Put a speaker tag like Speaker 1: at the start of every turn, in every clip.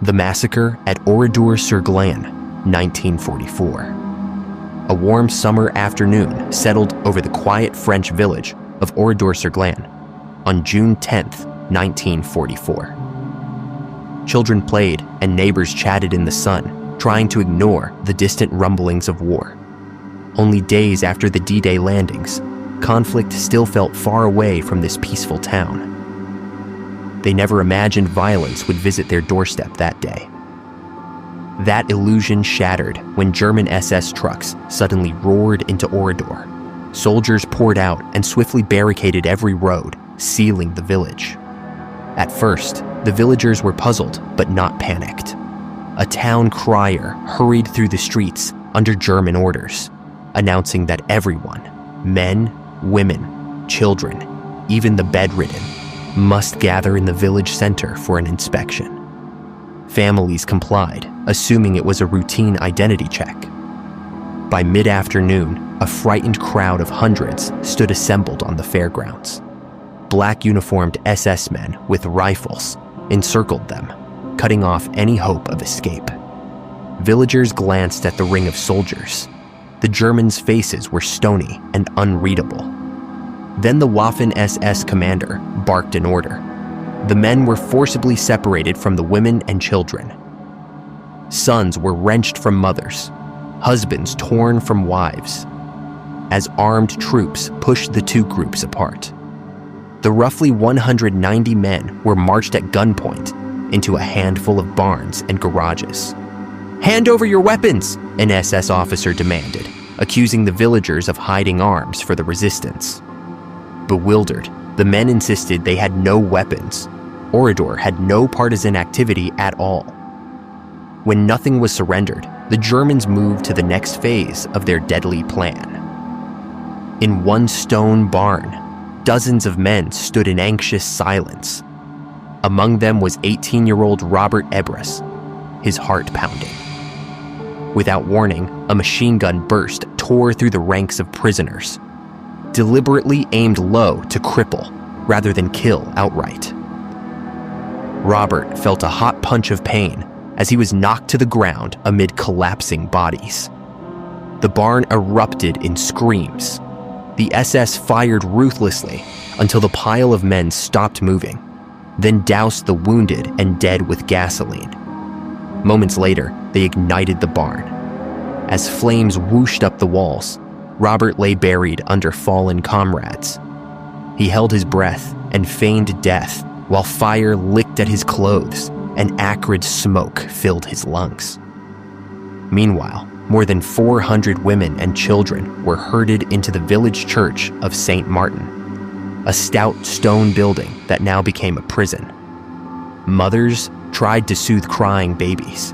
Speaker 1: The Massacre at Oradour-sur-Glane, 1944. A warm summer afternoon settled over the quiet French village of Oradour-sur-Glane on June 10, 1944. Children played and neighbors chatted in the sun, trying to ignore the distant rumblings of war. Only days after the D-Day landings, conflict still felt far away from this peaceful town. They never imagined violence would visit their doorstep that day. That illusion shattered when German SS trucks suddenly roared into Oradour. Soldiers poured out and swiftly barricaded every road, sealing the village. At first, the villagers were puzzled but not panicked. A town crier hurried through the streets under German orders, announcing that everyone, men, women, children, even the bedridden, must gather in the village center for an inspection. Families complied, assuming it was a routine identity check. By mid-afternoon, a frightened crowd of hundreds stood assembled on the fairgrounds. Black uniformed SS men with rifles encircled them, cutting off any hope of escape. Villagers glanced at the ring of soldiers. The Germans' faces were stony and unreadable. Then the Waffen-SS commander barked an order. The men were forcibly separated from the women and children. Sons were wrenched from mothers, husbands torn from wives, as armed troops pushed the two groups apart. The roughly 190 men were marched at gunpoint into a handful of barns and garages. "Hand over your weapons," an SS officer demanded, accusing the villagers of hiding arms for the resistance. Bewildered, the men insisted they had no weapons. Oradour had no partisan activity at all. When nothing was surrendered, the Germans moved to the next phase of their deadly plan. In one stone barn, dozens of men stood in anxious silence. Among them was 18-year-old Robert Ebris, his heart pounding. Without warning, a machine gun burst tore through the ranks of prisoners, deliberately aimed low to cripple rather than kill outright. Robert felt a hot punch of pain as he was knocked to the ground amid collapsing bodies. The barn erupted in screams. The SS fired ruthlessly until the pile of men stopped moving, then doused the wounded and dead with gasoline. Moments later, they ignited the barn. As flames whooshed up the walls, Robert lay buried under fallen comrades. He held his breath and feigned death while fire licked at his clothes and acrid smoke filled his lungs. Meanwhile, more than 400 women and children were herded into the village church of St. Martin, a stout stone building that now became a prison. Mothers tried to soothe crying babies.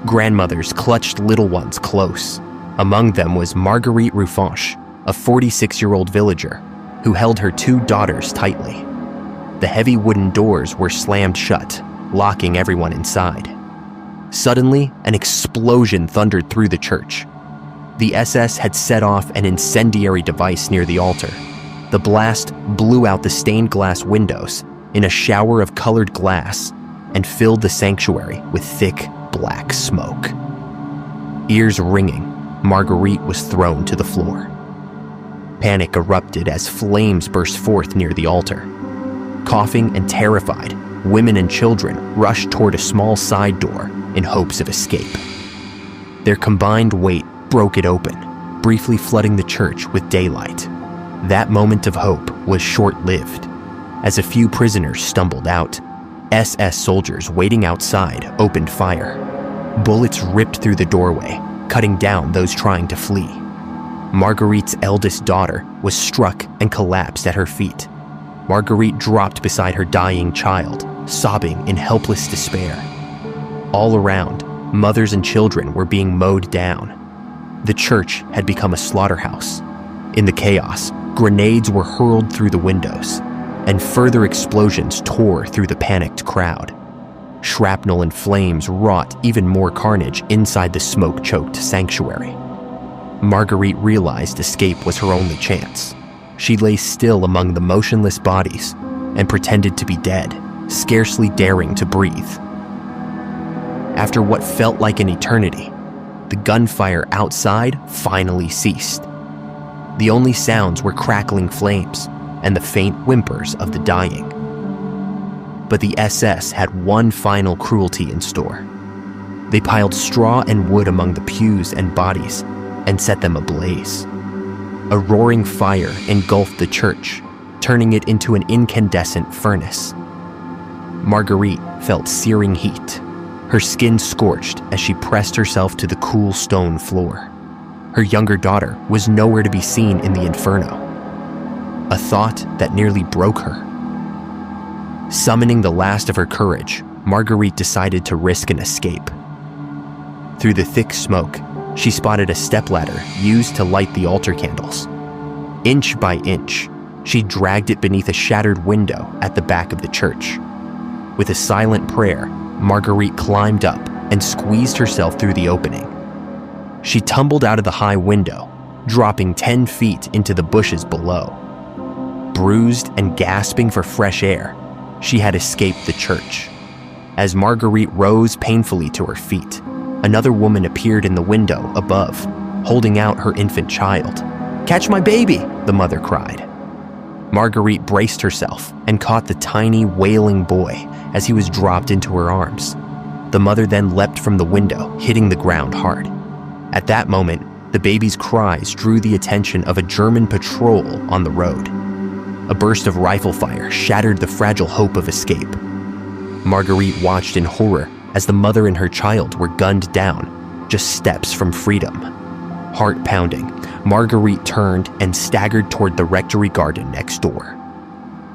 Speaker 1: Grandmothers clutched little ones close. Among them was Marguerite Ruffanche, a 46-year-old villager who held her two daughters tightly. The heavy wooden doors were slammed shut, locking everyone inside. Suddenly, an explosion thundered through the church. The SS had set off an incendiary device near the altar. The blast blew out the stained glass windows in a shower of colored glass and filled the sanctuary with thick, black smoke. Ears ringing, Marguerite was thrown to the floor. Panic erupted as flames burst forth near the altar. Coughing and terrified, women and children rushed toward a small side door in hopes of escape. Their combined weight broke it open, briefly flooding the church with daylight. That moment of hope was short-lived. As a few prisoners stumbled out, SS soldiers waiting outside opened fire. Bullets ripped through the doorway, cutting down those trying to flee. Marguerite's eldest daughter was struck and collapsed at her feet. Marguerite dropped beside her dying child, sobbing in helpless despair. All around, mothers and children were being mowed down. The church had become a slaughterhouse. In the chaos, grenades were hurled through the windows, and further explosions tore through the panicked crowd. Shrapnel and flames wrought even more carnage inside the smoke-choked sanctuary. Marguerite realized escape was her only chance. She lay still among the motionless bodies and pretended to be dead, scarcely daring to breathe. After what felt like an eternity, the gunfire outside finally ceased. The only sounds were crackling flames and the faint whimpers of the dying. But the SS had one final cruelty in store. They piled straw and wood among the pews and bodies and set them ablaze. A roaring fire engulfed the church, turning it into an incandescent furnace. Marguerite felt searing heat, her skin scorched as she pressed herself to the cool stone floor. Her younger daughter was nowhere to be seen in the inferno. A thought that nearly broke her. Summoning the last of her courage, Marguerite decided to risk an escape. Through the thick smoke, she spotted a stepladder used to light the altar candles. Inch by inch, she dragged it beneath a shattered window at the back of the church. With a silent prayer, Marguerite climbed up and squeezed herself through the opening. She tumbled out of the high window, dropping 10 feet into the bushes below. Bruised and gasping for fresh air, she had escaped the church. As Marguerite rose painfully to her feet, another woman appeared in the window above, holding out her infant child. "Catch my baby!" the mother cried. Marguerite braced herself and caught the tiny, wailing boy as he was dropped into her arms. The mother then leapt from the window, hitting the ground hard. At that moment, the baby's cries drew the attention of a German patrol on the road. A burst of rifle fire shattered the fragile hope of escape. Marguerite watched in horror as the mother and her child were gunned down, just steps from freedom. Heart pounding, Marguerite turned and staggered toward the rectory garden next door.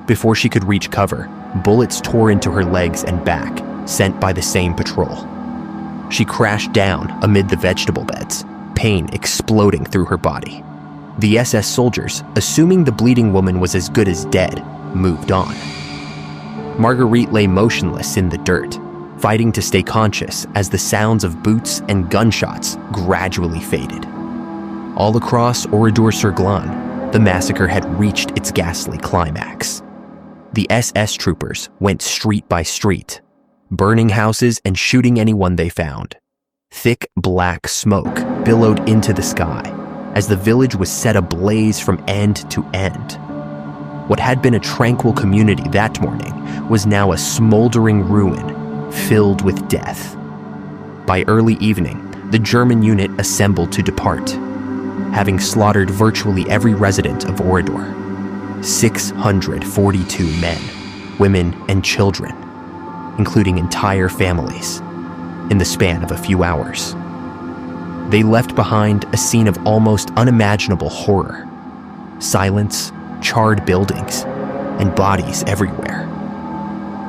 Speaker 1: Before she could reach cover, bullets tore into her legs and back, sent by the same patrol. She crashed down amid the vegetable beds, pain exploding through her body. The SS soldiers, assuming the bleeding woman was as good as dead, moved on. Marguerite lay motionless in the dirt, fighting to stay conscious as the sounds of boots and gunshots gradually faded. All across Oradour-sur-Glane, the massacre had reached its ghastly climax. The SS troopers went street by street, burning houses and shooting anyone they found. Thick black smoke billowed into the sky as the village was set ablaze from end to end. What had been a tranquil community that morning was now a smoldering ruin filled with death. By early evening, the German unit assembled to depart, having slaughtered virtually every resident of Oradour. 642 men, women, and children, including entire families, in the span of a few hours. They left behind a scene of almost unimaginable horror. Silence, charred buildings, and bodies everywhere.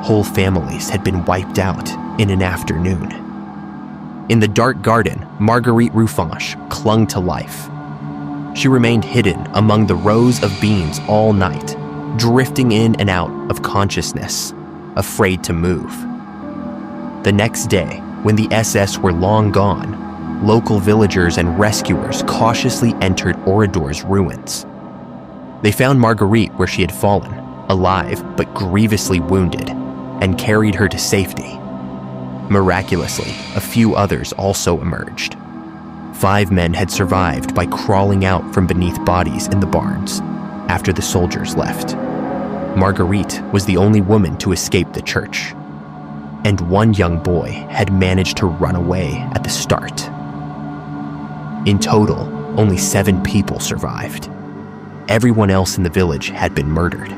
Speaker 1: Whole families had been wiped out in an afternoon. In the dark garden, Marguerite Roufanche clung to life. She remained hidden among the rows of beams all night, drifting in and out of consciousness, afraid to move. The next day, when the SS were long gone, local villagers and rescuers cautiously entered Oradour's ruins. They found Marguerite where she had fallen, alive but grievously wounded, and carried her to safety. Miraculously, a few others also emerged. 5 men had survived by crawling out from beneath bodies in the barns after the soldiers left. Marguerite was the only woman to escape the church, and 1 young boy had managed to run away at the start. In total, only 7 people survived. Everyone else in the village had been murdered.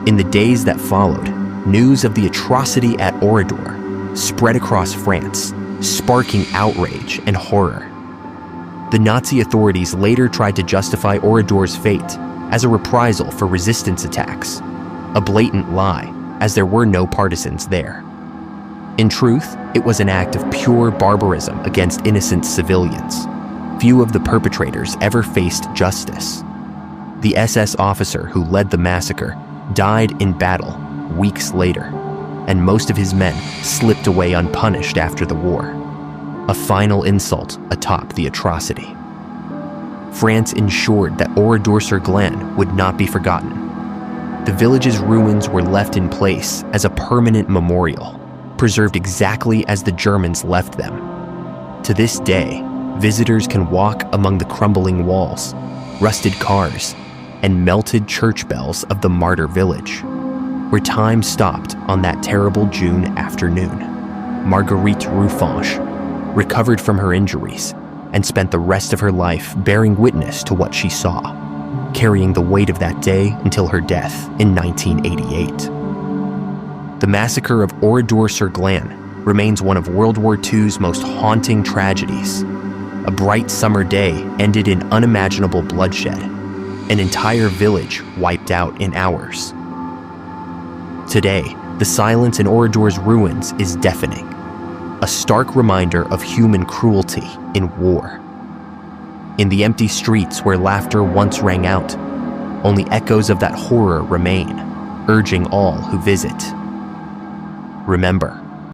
Speaker 1: In the days that followed, news of the atrocity at Oradour spread across France, sparking outrage and horror. The Nazi authorities later tried to justify Oradour's fate as a reprisal for resistance attacks, a blatant lie, as there were no partisans there. In truth, it was an act of pure barbarism against innocent civilians. Few of the perpetrators ever faced justice. The SS officer who led the massacre died in battle weeks later, and most of his men slipped away unpunished after the war. A final insult atop the atrocity. France ensured that Oradour-sur-Glane would not be forgotten. The village's ruins were left in place as a permanent memorial, preserved exactly as the Germans left them. To this day, visitors can walk among the crumbling walls, rusted cars, and melted church bells of the martyr village, where time stopped on that terrible June afternoon. Marguerite Roufange recovered from her injuries and spent the rest of her life bearing witness to what she saw, carrying the weight of that day until her death in 1988. The massacre of Oradour-sur-Glane remains one of World War II's most haunting tragedies. A bright summer day ended in unimaginable bloodshed, an entire village wiped out in hours. Today, the silence in Oradour's ruins is deafening, a stark reminder of human cruelty in war. In the empty streets where laughter once rang out, only echoes of that horror remain, urging all who visit. Remember,